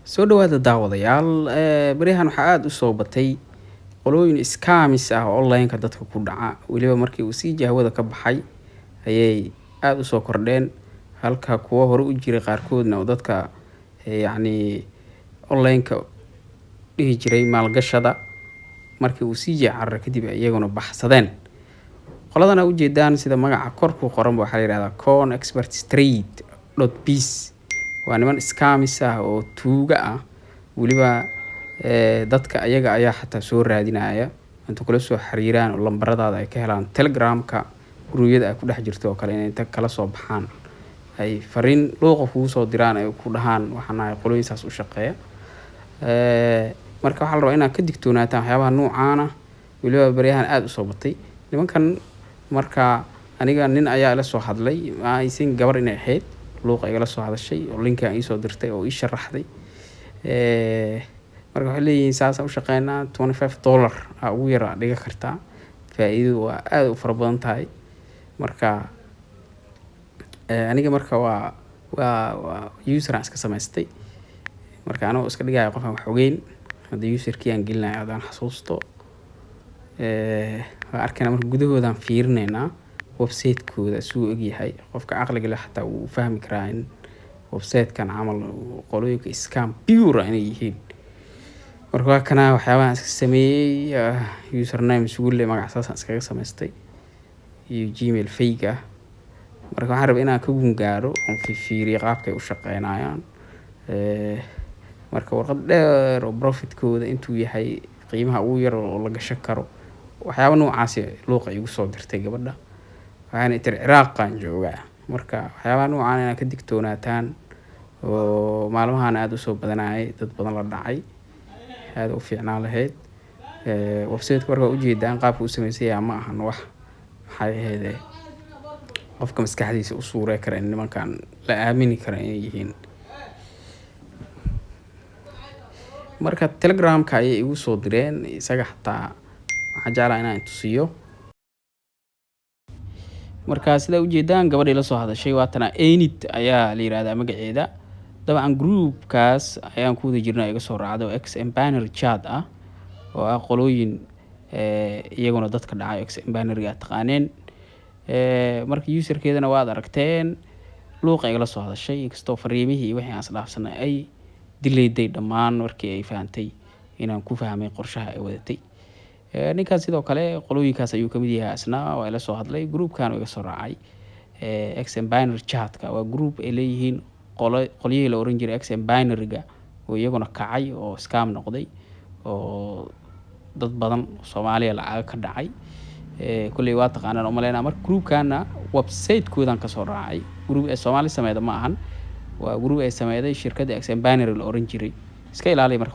Soo dhawaada daawadayaal, beriyahan waxaa aad u soo batay qolooyin scams ah oo online-ka dadka ku dhaca. Weliba markii uu sii jahwada ka baxay ayay aad u soo kordheen, halka kuwa hore u jiray qaarkoodna oo dadka online-ka dhihi jiray maalgashada markii uu sii carray kadib ay iyaguna baxsadeen. Qoladana u jeedaan sida magaca kor ku qoran waxaa la yiraahdaa Con Expert Street.biz. Waa niman scams ah oo tuuga ah, weliba dadka ayaga ayaa xataa soo raadinaya inta kula soo xiriiraan oo lambaradaada ay ka helaan Telegram-ka guruubyada ay ku dhex jirto oo kale inay inta kala soo baxaan ay fariin luuqa kugu soo diraan ay ku dhahaan waxaan ahay qolooyin saas u shaqeeya. Marka waxaa la rabaa inaad ka digtoonaataan waxyaabaha noocaan ah, weliba beriyahan aad u soo batay nimankan. Marka aniga nin ayaa ila soo hadlay, ma aysan gabar inay ahayd luuqa igala soo hadashay oo linka ii soo dirtay oo ii sharaxday. Marka waxay leeyihiin saas u shaqeynaa $25 ugu yara dhiga kartaa, faa'iido waa aad u fara badan tahay. Marka aniga marka waa user aan iska samaystay, marka anoo iska dhigaya qofkan wax ogeyn hadda userkii aan gelinayo hadaan xasuusto. Waa arkayna marka gudahoodan fiirinaynaa website-kooda suu og yahay. Qofka aqliga leh xataa wuu fahmi karaa in website-kan camal qolooyinka scam pure inay yihiin. Marka waa kana waxyaabahan iska sameeyay, username isugu leh magac saas iskaga samaystay iyo Gmail fake ah. Marka waxaan rabaa inaan ka gaaro oo fiiriyo qaabkay u shaqeynayaan. Marka warqad dheer oo profit-kooda intuu yahay, qiimaha ugu yar oo la gashan karo, waxyaabo noocaas luuqa igu soo dirtay gabadha. Waxaan tiri Ciraaqan joogaa. Marka waxyaabaha noocaan inaad ka digtoonaataan oo maalmahan aad u soo badanayay, dad badan la dhacay, aad u fiicnaan lahayd. Website-ka marka u jeedaan qaabka u sameysay ma ahan wax maxay ahayd qofka maskaxdiisa u suuray kara in nimankan la aamini karo inay yihiin. Marka Telegram-ka ayay igu soo direen isaga xataa waxaan jeclahay inaan tusiyo. Marka sida u jeedaan gabadhii la soo hadashay waatana Enid ayaa la yiraahdaa magaceeda. Dabcan group-kaas ayaan ku wada jirnaa iga soo raacdo X-Banner chat ah oo ah qolooyin iyaguna dadka dhacay X-Banner-ga taqaaneen. Marka user-keedana waad aragteen luuqa igala soo hadashay inkastoo fariimihii wixii aan isdhaafsanay ay dilayday dhammaan markii ay fahantay inaan ku fahmay qorshaha ay wadatay. Ninkaas sidoo kale qolooyinkaas ayuu ka mid yahay asna waa ila soo hadlay group-kan iga soo raacay. X-Banner chat-ka waa group ay leeyihiin qolyihii la oran jiray X-Banner-ga oo iyaguna kacay oo scam noqday oo dad badan Soomaaliya lacag ka dhacay. Kulli waa taqaanaan oo maleynaa marka group-kana website-koodan ka soo raacay. Group ay Soomaali sameeyay ma ahan, waa group ay sameeyay shirkadda X-Banner la oran jiray. Iska ilaaliya marka.